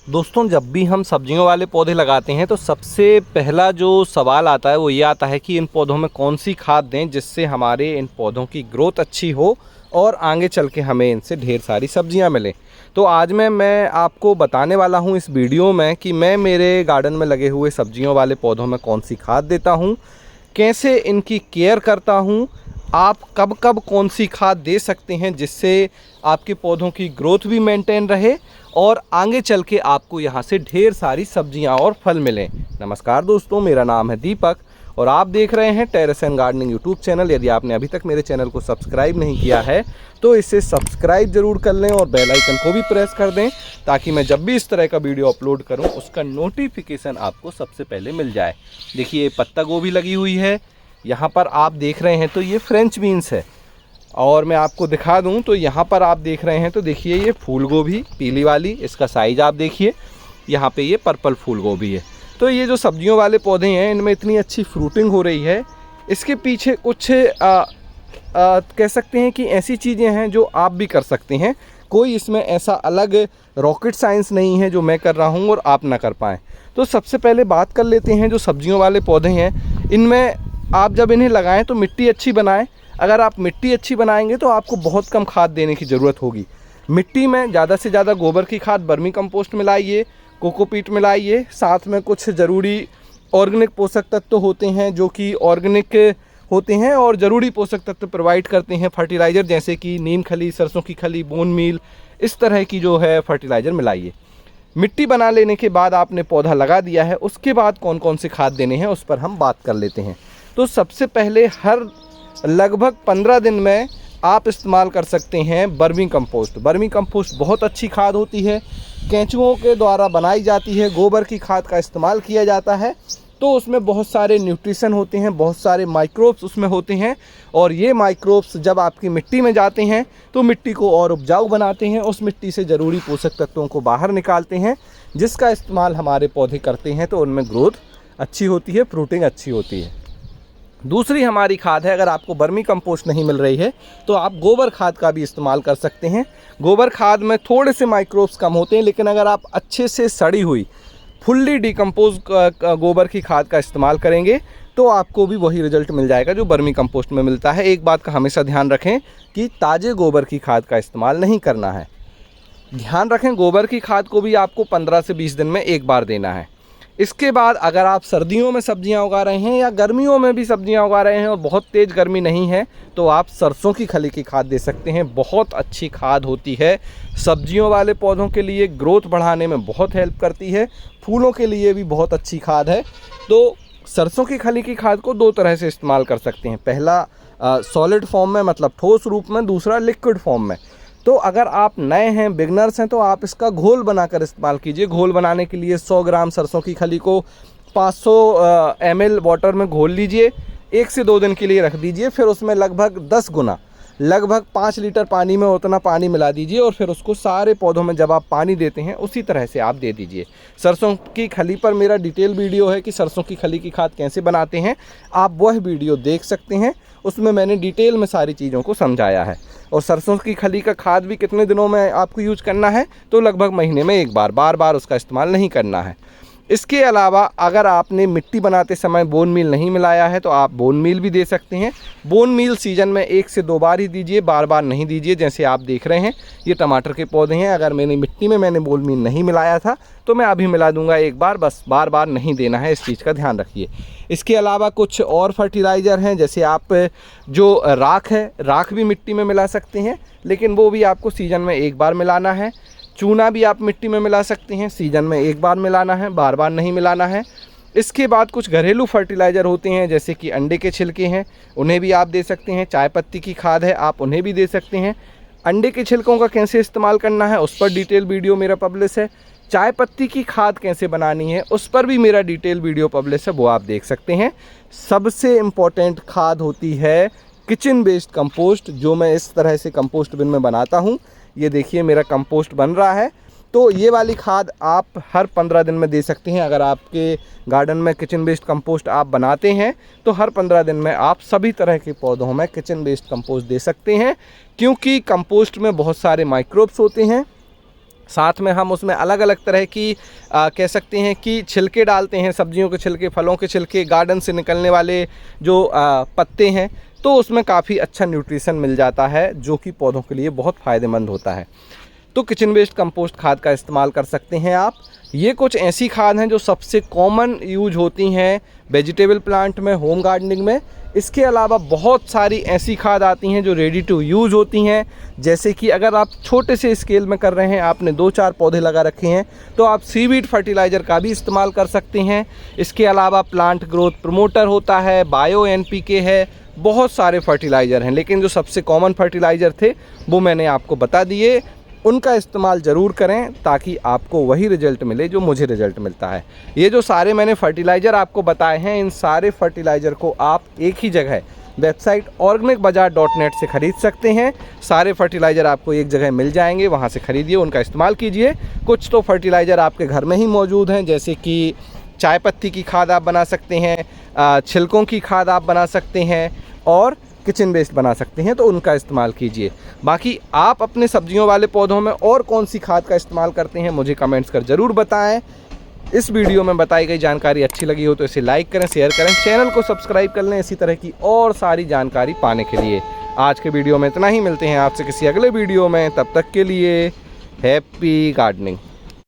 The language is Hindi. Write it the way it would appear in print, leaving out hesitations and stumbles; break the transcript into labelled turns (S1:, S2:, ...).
S1: दोस्तों, जब भी हम सब्जियों वाले पौधे लगाते हैं तो सबसे पहला जो सवाल आता है वो ये आता है कि इन पौधों में कौन सी खाद दें जिससे हमारे इन पौधों की ग्रोथ अच्छी हो और आगे चल के हमें इनसे ढेर सारी सब्जियां मिलें। तो आज मैं आपको बताने वाला हूं इस वीडियो में कि मैं मेरे गार्डन में लगे हुए सब्जियों वाले पौधों में कौन सी खाद देता हूं, कैसे इनकी केयर करता हूं, आप कब कब कौन सी खाद दे सकते हैं जिससे आपके पौधों की ग्रोथ भी मेंटेन रहे और आगे चल के आपको यहाँ से ढेर सारी सब्जियाँ और फल मिलें। नमस्कार दोस्तों, मेरा नाम है दीपक और आप देख रहे हैं terrace and gardening YouTube channel. यदि आपने अभी तक मेरे चैनल को सब्सक्राइब नहीं किया है तो इसे सब्सक्राइब ज़रूर कर लें और बेल आइकन को भी प्रेस कर दें ताकि मैं जब भी इस तरह का वीडियो अपलोड करूं उसका नोटिफिकेशन आपको सबसे पहले मिल जाए। देखिए, पत्ता गोभी लगी हुई है यहाँ पर, आप देख रहे हैं तो ये फ्रेंच बीन्स है। और मैं आपको दिखा दूं तो यहाँ पर आप देख रहे हैं तो देखिए ये फूल गोभी पीली वाली, इसका साइज़ आप देखिए। यहाँ पे ये पर्पल फूल गोभी है। तो ये जो सब्जियों वाले पौधे हैं इनमें इतनी अच्छी फ्रूटिंग हो रही है, इसके पीछे कुछ कह सकते हैं कि ऐसी चीज़ें हैं जो आप भी कर सकते हैं। कोई इसमें ऐसा अलग रॉकेट साइंस नहीं है जो मैं कर रहा हूँ और आप ना कर पाएँ। तो सबसे पहले बात कर लेते हैं जो सब्जियों वाले पौधे हैं, इनमें आप जब इन्हें लगाएं तो मिट्टी अच्छी बनाएं। अगर आप मिट्टी अच्छी बनाएंगे तो आपको बहुत कम खाद देने की ज़रूरत होगी। मिट्टी में ज़्यादा से ज़्यादा गोबर की खाद, वर्मी कंपोस्ट मिलाइए, कोकोपीट मिलाइए, साथ में कुछ ज़रूरी ऑर्गेनिक पोषक तत्व होते हैं जो कि ऑर्गेनिक होते हैं और ज़रूरी पोषक तत्व प्रोवाइड करते हैं फर्टिलाइज़र, जैसे कि नीम खली, सरसों की खली, बोन मील, इस तरह की जो है फर्टिलाइज़र मिलाइए। मिट्टी बना लेने के बाद आपने पौधा लगा दिया है, उसके बाद कौन कौन से खाद देने हैं उस पर हम बात कर लेते हैं। तो सबसे पहले हर लगभग 15 दिन में आप इस्तेमाल कर सकते हैं वर्मी कंपोस्ट। वर्मी कंपोस्ट बहुत अच्छी खाद होती है, केंचुओं के द्वारा बनाई जाती है, गोबर की खाद का इस्तेमाल किया जाता है। तो उसमें बहुत सारे न्यूट्रिशन होते हैं, बहुत सारे माइक्रोब्स उसमें होते हैं और ये माइक्रोब्स जब आपकी मिट्टी में जाते हैं तो मिट्टी को और उपजाऊ बनाते हैं, उस मिट्टी से ज़रूरी पोषक तत्वों को बाहर निकालते हैं, जिसका इस्तेमाल हमारे पौधे करते हैं तो उनमें ग्रोथ अच्छी होती है, फ्रूटिंग अच्छी होती है। दूसरी हमारी खाद है, अगर आपको वर्मी कंपोस्ट नहीं मिल रही है तो आप गोबर खाद का भी इस्तेमाल कर सकते हैं। गोबर खाद में थोड़े से माइक्रोब्स कम होते हैं, लेकिन अगर आप अच्छे से सड़ी हुई फुल्ली डिकम्पोज गोबर की खाद का इस्तेमाल करेंगे तो आपको भी वही रिजल्ट मिल जाएगा जो वर्मी कंपोस्ट में मिलता है। एक बात का हमेशा ध्यान रखें कि ताज़े गोबर की खाद का इस्तेमाल नहीं करना है। ध्यान रखें, गोबर की खाद को भी आपको 15 से 20 दिन में एक बार देना है। इसके बाद अगर आप सर्दियों में सब्जियां उगा रहे हैं या गर्मियों में भी सब्जियां उगा रहे हैं और बहुत तेज़ गर्मी नहीं है तो आप सरसों की खली की खाद दे सकते हैं। बहुत अच्छी खाद होती है, सब्जियों वाले पौधों के लिए ग्रोथ बढ़ाने में बहुत हेल्प करती है, फूलों के लिए भी बहुत अच्छी खाद है। तो सरसों की खली की खाद को दो तरह से इस्तेमाल कर सकते हैं, पहला सॉलिड फॉर्म में मतलब ठोस रूप में, दूसरा लिक्विड फॉर्म में। तो अगर आप नए हैं, बिगनर्स हैं, तो आप इसका घोल बनाकर इस्तेमाल कीजिए। घोल बनाने के लिए 100 ग्राम सरसों की खली को 500 ml वाटर में घोल लीजिए, 1 से 2 दिन के लिए रख दीजिए। फिर उसमें लगभग 10 गुना, लगभग 5 लीटर पानी में उतना पानी मिला दीजिए और फिर उसको सारे पौधों में जब आप पानी देते हैं उसी तरह से आप दे दीजिए। सरसों की खली पर मेरा डिटेल वीडियो है कि सरसों की खली की खाद कैसे बनाते हैं, आप वह वीडियो देख सकते हैं, उसमें मैंने डिटेल में सारी चीज़ों को समझाया है। और सरसों की खली का खाद भी कितने दिनों में आपको यूज करना है, तो लगभग महीने में एक बार, बार बार उसका इस्तेमाल नहीं करना है। इसके अलावा अगर आपने मिट्टी बनाते समय बोन मील नहीं मिलाया है तो आप बोन मील भी दे सकते हैं। बोन मील सीजन में 1 से 2 बार ही दीजिए, बार बार नहीं दीजिए। जैसे आप देख रहे हैं ये टमाटर के पौधे हैं, अगर मैंने मिट्टी में बोन मील नहीं मिलाया था तो मैं अभी मिला दूंगा एक बार, बस बार बार नहीं देना है, इस चीज़ का ध्यान रखिए। इसके अलावा कुछ और फर्टिलाइज़र हैं, जैसे आप जो राख है, राख भी मिट्टी में मिला सकते हैं, लेकिन वो भी आपको सीजन में एक बार मिलाना है। चूना भी आप मिट्टी में मिला सकते हैं, सीजन में एक बार मिलाना है, बार बार नहीं मिलाना है। इसके बाद कुछ घरेलू फर्टिलाइज़र होते हैं, जैसे कि अंडे के छिलके हैं, उन्हें भी आप दे सकते हैं। चाय पत्ती की खाद है, आप उन्हें भी दे सकते हैं। अंडे के छिलकों का कैसे इस्तेमाल करना है उस पर डिटेल वीडियो मेरा पब्लिश है। चाय पत्ती की खाद कैसे बनानी है उस पर भी मेरा डिटेल वीडियो पब्लिश है, वो आप देख सकते हैं। सबसे इम्पॉर्टेंट खाद होती है किचन बेस्ड कंपोस्ट, जो मैं इस तरह से कंपोस्ट बिन में बनाता हूँ। ये देखिए मेरा कंपोस्ट बन रहा है। तो ये वाली खाद आप हर 15 दिन में दे सकते हैं। अगर आपके गार्डन में किचन बेस्ड कंपोस्ट आप बनाते हैं तो हर 15 दिन में आप सभी तरह के पौधों में किचन बेस्ड कंपोस्ट दे सकते हैं, क्योंकि कंपोस्ट में बहुत सारे माइक्रोब्स होते हैं साथ में हम उसमें अलग अलग तरह की कह सकते हैं कि छिलके डालते हैं, सब्जियों के छिलके, फलों के छिलके, गार्डन से निकलने वाले जो पत्ते हैं, तो उसमें काफ़ी अच्छा न्यूट्रिशन मिल जाता है जो कि पौधों के लिए बहुत फ़ायदेमंद होता है। तो किचन वेस्ट कंपोस्ट खाद का इस्तेमाल कर सकते हैं आप। ये कुछ ऐसी खाद हैं जो सबसे कॉमन यूज होती हैं वेजिटेबल प्लांट में, होम गार्डनिंग में। इसके अलावा बहुत सारी ऐसी खाद आती हैं जो रेडी टू यूज़ होती हैं। जैसे कि अगर आप छोटे से स्केल में कर रहे हैं, आपने 2-4 पौधे लगा रखे हैं, तो आप सीवीड फर्टिलाइज़र का भी इस्तेमाल कर सकते हैं। इसके अलावा प्लांट ग्रोथ प्रमोटर होता है, बायो NPK है, बहुत सारे फर्टिलाइज़र हैं, लेकिन जो सबसे कॉमन फर्टिलाइज़र थे वो मैंने आपको बता दिए। उनका इस्तेमाल ज़रूर करें ताकि आपको वही रिज़ल्ट मिले जो मुझे रिज़ल्ट मिलता है। ये जो सारे मैंने फर्टिलाइज़र आपको बताए हैं, इन सारे फर्टिलाइज़र को आप एक ही जगह वेबसाइट organicbazaar.net से ख़रीद सकते हैं। सारे फर्टिलाइज़र आपको एक जगह मिल जाएंगे, वहाँ से ख़रीदिए, उनका इस्तेमाल कीजिए। कुछ तो फर्टिलाइज़र आपके घर में ही मौजूद हैं, जैसे कि चाय पत्ती की खाद आप बना सकते हैं, छिलकों की खाद आप बना सकते हैं और किचन वेस्ट बना सकते हैं, तो उनका इस्तेमाल कीजिए। बाकी आप अपने सब्जियों वाले पौधों में और कौन सी खाद का इस्तेमाल करते हैं मुझे कमेंट्स कर ज़रूर बताएं। इस वीडियो में बताई गई जानकारी अच्छी लगी हो तो इसे लाइक करें, शेयर करें, चैनल को सब्सक्राइब कर लें इसी तरह की और सारी जानकारी पाने के लिए। आज के वीडियो में इतना ही, मिलते हैं आपसे किसी अगले वीडियो में, तब तक के लिए हैप्पी गार्डनिंग।